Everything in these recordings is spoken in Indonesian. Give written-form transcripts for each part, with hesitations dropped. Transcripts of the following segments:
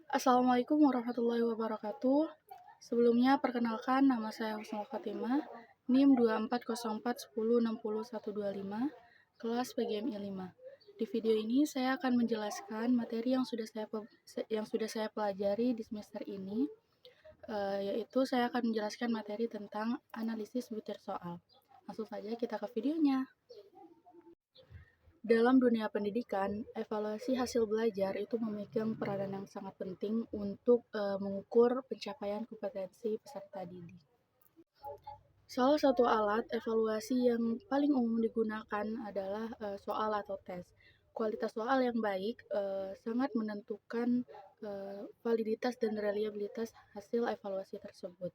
Assalamualaikum warahmatullahi wabarakatuh. Sebelumnya perkenalkan nama saya Husnul Khotimah, NIM 240410600125, kelas PGMI 5. Di video ini saya akan menjelaskan materi yang sudah saya pelajari di semester ini, yaitu saya akan menjelaskan materi tentang analisis butir soal. Langsung saja kita ke videonya. Dalam dunia pendidikan, evaluasi hasil belajar itu memegang peranan yang sangat penting untuk mengukur pencapaian kompetensi peserta didik. Salah satu alat evaluasi yang paling umum digunakan adalah soal atau tes. Kualitas soal yang baik sangat menentukan validitas dan reliabilitas hasil evaluasi tersebut.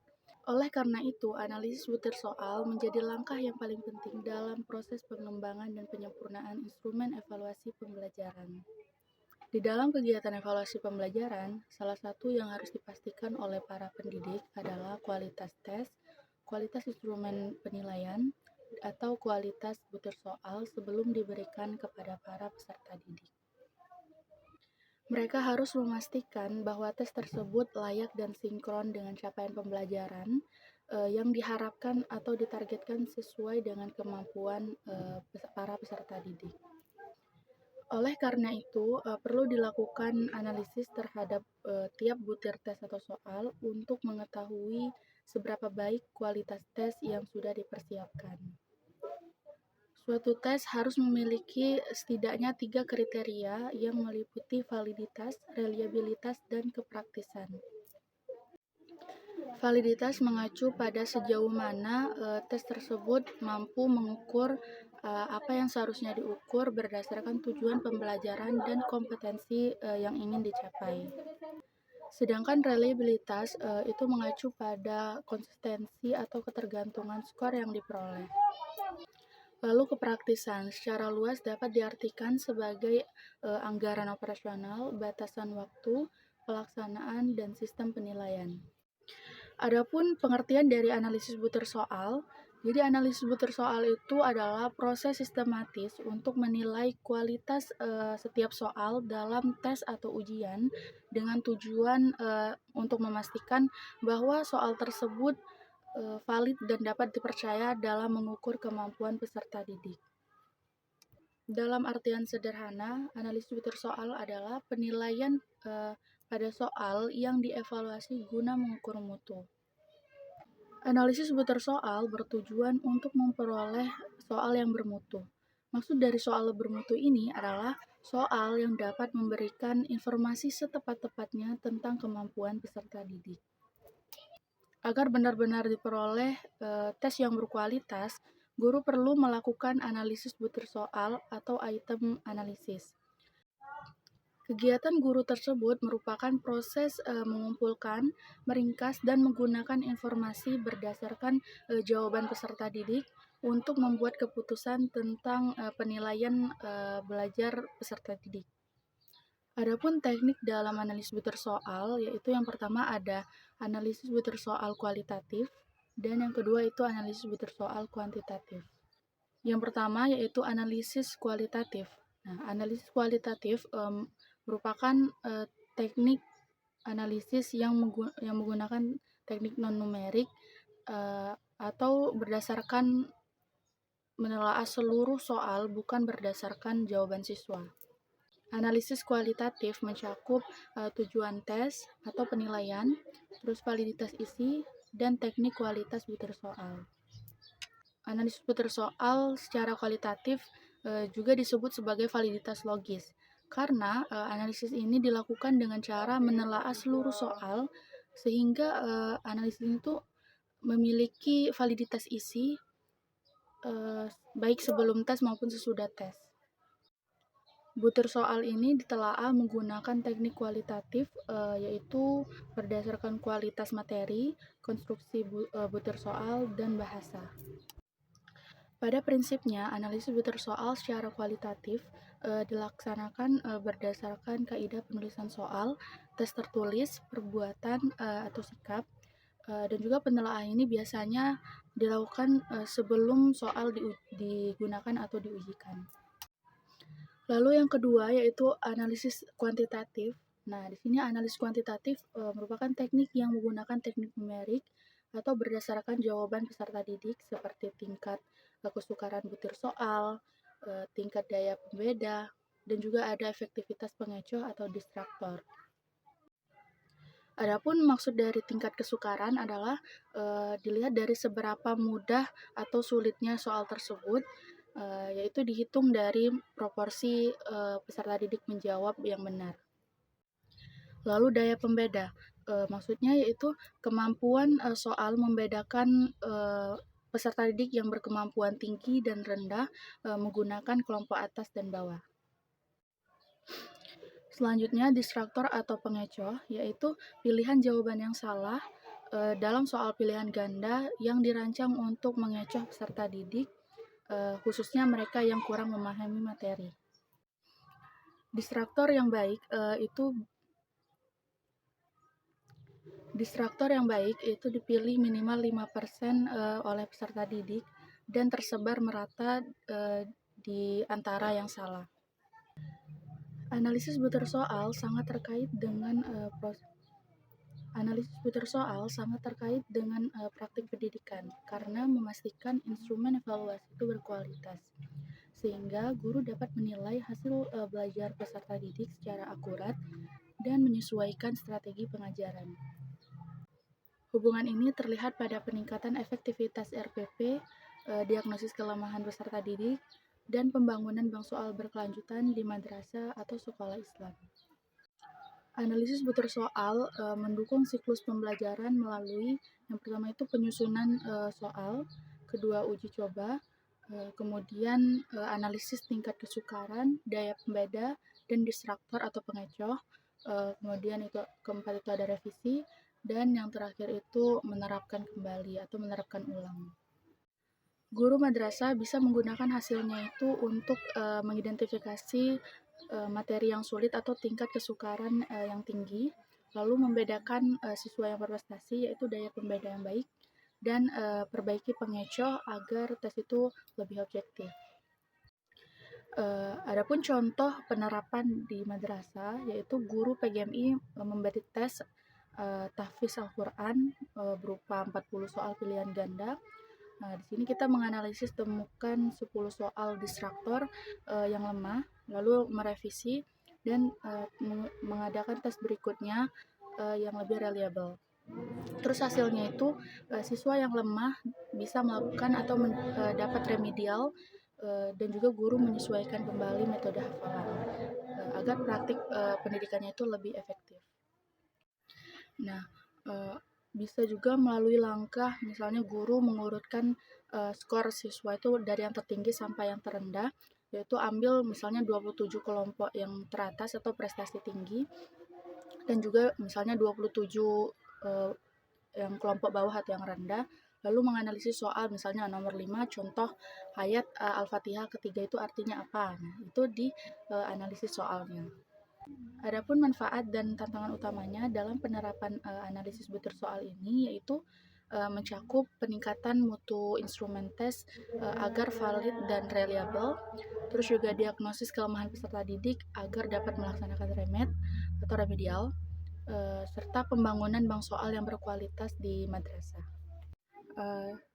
Oleh karena itu, analisis butir soal menjadi langkah yang paling penting dalam proses pengembangan dan penyempurnaan instrumen evaluasi pembelajaran. Di dalam kegiatan evaluasi pembelajaran, salah satu yang harus dipastikan oleh para pendidik adalah kualitas tes, kualitas instrumen penilaian, atau kualitas butir soal sebelum diberikan kepada para peserta didik. Mereka harus memastikan bahwa tes tersebut layak dan sinkron dengan capaian pembelajaran yang diharapkan atau ditargetkan sesuai dengan kemampuan para peserta didik. Oleh karena itu, perlu dilakukan analisis terhadap tiap butir tes atau soal untuk mengetahui seberapa baik kualitas tes yang sudah dipersiapkan. Suatu tes harus memiliki setidaknya 3 kriteria yang meliputi validitas, reliabilitas, dan kepraktisan. Validitas mengacu pada sejauh mana tes tersebut mampu mengukur apa yang seharusnya diukur berdasarkan tujuan pembelajaran dan kompetensi yang ingin dicapai. Sedangkan reliabilitas itu mengacu pada konsistensi atau ketergantungan skor yang diperoleh. Lalu kepraktisan secara luas dapat diartikan sebagai anggaran operasional, batasan waktu, pelaksanaan, dan sistem penilaian. Adapun pengertian dari analisis butir soal, jadi analisis butir soal itu adalah proses sistematis untuk menilai kualitas setiap soal dalam tes atau ujian dengan tujuan untuk memastikan bahwa soal tersebut valid dan dapat dipercaya dalam mengukur kemampuan peserta didik. Dalam artian sederhana, analisis butir soal adalah penilaian pada soal yang dievaluasi guna mengukur mutu. Analisis butir soal bertujuan untuk memperoleh soal yang bermutu. Maksud dari soal bermutu ini adalah soal yang dapat memberikan informasi setepat-tepatnya tentang kemampuan peserta didik. Agar benar-benar diperoleh tes yang berkualitas, guru perlu melakukan analisis butir soal atau item analisis. Kegiatan guru tersebut merupakan proses mengumpulkan, meringkas, dan menggunakan informasi berdasarkan jawaban peserta didik untuk membuat keputusan tentang penilaian belajar peserta didik. Adapun teknik dalam analisis butir soal, yaitu yang pertama ada analisis butir soal kualitatif, dan yang kedua itu analisis butir soal kuantitatif. Yang pertama yaitu analisis kualitatif. Nah, analisis kualitatif merupakan teknik analisis yang menggunakan teknik non-numerik atau berdasarkan menelaah seluruh soal bukan berdasarkan jawaban siswa. Analisis kualitatif mencakup tujuan tes atau penilaian, terus validitas isi, dan teknik kualitas butir soal. Analisis butir soal secara kualitatif juga disebut sebagai validitas logis, karena analisis ini dilakukan dengan cara menelaah seluruh soal sehingga analisis itu memiliki validitas isi baik sebelum tes maupun sesudah tes. Butir soal ini ditelaah menggunakan teknik kualitatif yaitu berdasarkan kualitas materi, konstruksi butir soal, dan bahasa. Pada prinsipnya, analisis butir soal secara kualitatif dilaksanakan berdasarkan kaidah penulisan soal, tes tertulis, perbuatan atau sikap, dan juga penelaahan ini biasanya dilakukan sebelum soal digunakan atau diujikan. Lalu yang kedua yaitu analisis kuantitatif. Nah, di sini analisis kuantitatif merupakan teknik yang menggunakan teknik numerik atau berdasarkan jawaban peserta didik seperti tingkat kesukaran butir soal, tingkat daya pembeda, dan juga ada efektivitas pengecoh atau distraktor. Adapun maksud dari tingkat kesukaran adalah dilihat dari seberapa mudah atau sulitnya soal tersebut, yaitu dihitung dari proporsi peserta didik menjawab yang benar. Lalu daya pembeda, maksudnya yaitu kemampuan soal membedakan peserta didik yang berkemampuan tinggi dan rendah menggunakan kelompok atas dan bawah. Selanjutnya, distraktor atau pengecoh, yaitu pilihan jawaban yang salah dalam soal pilihan ganda yang dirancang untuk mengecoh peserta didik, khususnya mereka yang kurang memahami materi. Distraktor yang baik itu dipilih minimal 5% oleh peserta didik dan tersebar merata di antara yang salah. Analisis butir soal sangat terkait dengan praktik pendidikan karena memastikan instrumen evaluasi itu berkualitas, sehingga guru dapat menilai hasil belajar peserta didik secara akurat dan menyesuaikan strategi pengajaran. Hubungan ini terlihat pada peningkatan efektivitas RPP, diagnosis kelemahan peserta didik, dan pembangunan bank soal berkelanjutan di madrasah atau sekolah Islam. Analisis butir soal mendukung siklus pembelajaran melalui yang pertama itu penyusunan soal, kedua uji coba, kemudian analisis tingkat kesukaran, daya pembeda, dan distraktor atau pengecoh, kemudian itu keempat itu ada revisi, dan yang terakhir itu menerapkan kembali atau menerapkan ulang. Guru madrasah bisa menggunakan hasilnya itu untuk mengidentifikasi materi yang sulit atau tingkat kesukaran yang tinggi, lalu membedakan siswa yang berprestasi yaitu daya pembeda yang baik, dan perbaiki pengecoh agar tes itu lebih objektif. Adapun contoh penerapan di madrasah yaitu guru PGMI memberi tes tahfiz Al-Quran berupa 40 soal pilihan ganda. Nah, di sini kita menganalisis temukan 10 soal distraktor yang lemah, lalu merevisi dan mengadakan tes berikutnya yang lebih reliable. Terus hasilnya itu siswa yang lemah bisa melakukan atau dapat remedial dan juga guru menyesuaikan kembali metode hafalan agar praktik pendidikannya itu lebih efektif. Nah, bisa juga melalui langkah misalnya guru mengurutkan skor siswa itu dari yang tertinggi sampai yang terendah, yaitu ambil misalnya 27 kelompok yang teratas atau prestasi tinggi dan juga misalnya 27 yang kelompok bawah atau yang rendah, lalu menganalisis soal misalnya nomor 5 contoh ayat Al-Fatihah ketiga itu artinya apa. Nah, itu di analisis soalnya. Adapun manfaat dan tantangan utamanya dalam penerapan analisis butir soal ini yaitu mencakup peningkatan mutu instrumen tes agar valid dan reliable, terus juga diagnosis kelemahan peserta didik agar dapat melaksanakan remed atau remedial, serta pembangunan bank soal yang berkualitas di madrasah.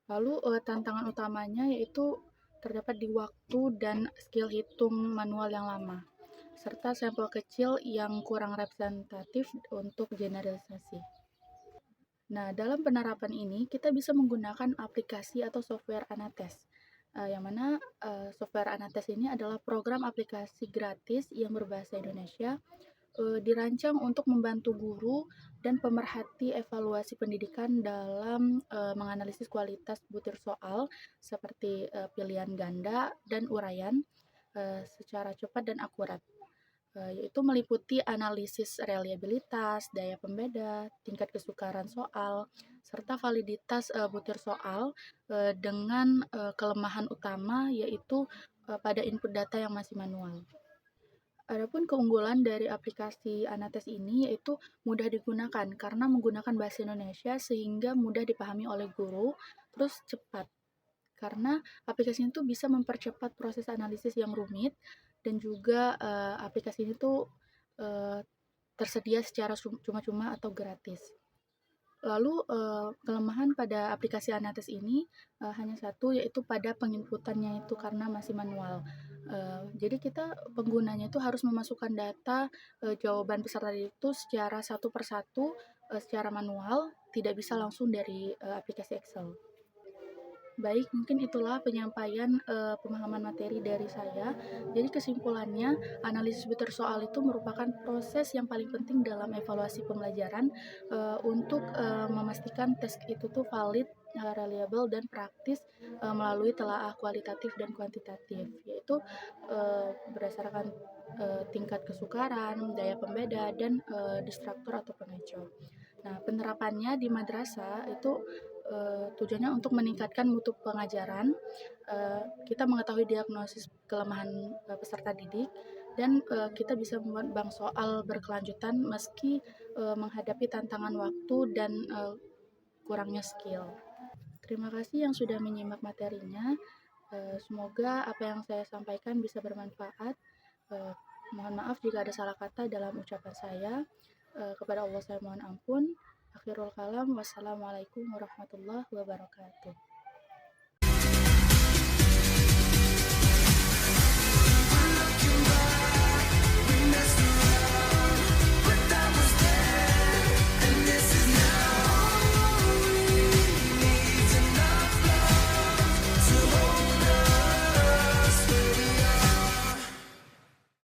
Lalu tantangan utamanya yaitu terdapat di waktu dan skill hitung manual yang lama, serta sampel kecil yang kurang representatif untuk generalisasi. Nah, dalam penerapan ini kita bisa menggunakan aplikasi atau software Anates, yang mana software Anates ini adalah program aplikasi gratis yang berbahasa Indonesia, dirancang untuk membantu guru dan pemerhati evaluasi pendidikan dalam menganalisis kualitas butir soal seperti pilihan ganda dan uraian secara cepat dan akurat, yaitu meliputi analisis reliabilitas, daya pembeda, tingkat kesukaran soal, serta validitas butir soal dengan kelemahan utama yaitu pada input data yang masih manual. Adapun keunggulan dari aplikasi Anates ini yaitu mudah digunakan karena menggunakan bahasa Indonesia sehingga mudah dipahami oleh guru, terus cepat. Karena aplikasi itu bisa mempercepat proses analisis yang rumit dan juga aplikasi ini tuh tersedia secara cuma-cuma atau gratis. Lalu, kelemahan pada aplikasi Anates ini, hanya satu, yaitu pada penginputannya itu karena masih manual. Jadi kita penggunanya itu harus memasukkan data, jawaban peserta didik itu secara satu persatu, secara manual, tidak bisa langsung dari, aplikasi Excel. Baik, mungkin itulah penyampaian, pemahaman materi dari saya. Jadi kesimpulannya, analisis butir soal itu merupakan proses yang paling penting dalam evaluasi pembelajaran, untuk, memastikan tes itu tuh valid, reliable, dan praktis, melalui telaah kualitatif dan kuantitatif, yaitu, berdasarkan, tingkat kesukaran, daya pembeda, dan, distraktor atau pengecot. Nah, penerapannya di madrasah itu, tujuannya untuk meningkatkan mutu pengajaran, kita mengetahui diagnosis kelemahan, peserta didik, dan, kita bisa membuat bank soal berkelanjutan meski, menghadapi tantangan waktu dan, kurangnya skill. Terima kasih yang sudah menyimak materinya, semoga apa yang saya sampaikan bisa bermanfaat. Eee, Mohon maaf jika ada salah kata dalam ucapan saya. Kepada Allah saya mohon ampun. Akhirul kalam, wassalamualaikum warahmatullahi wabarakatuh.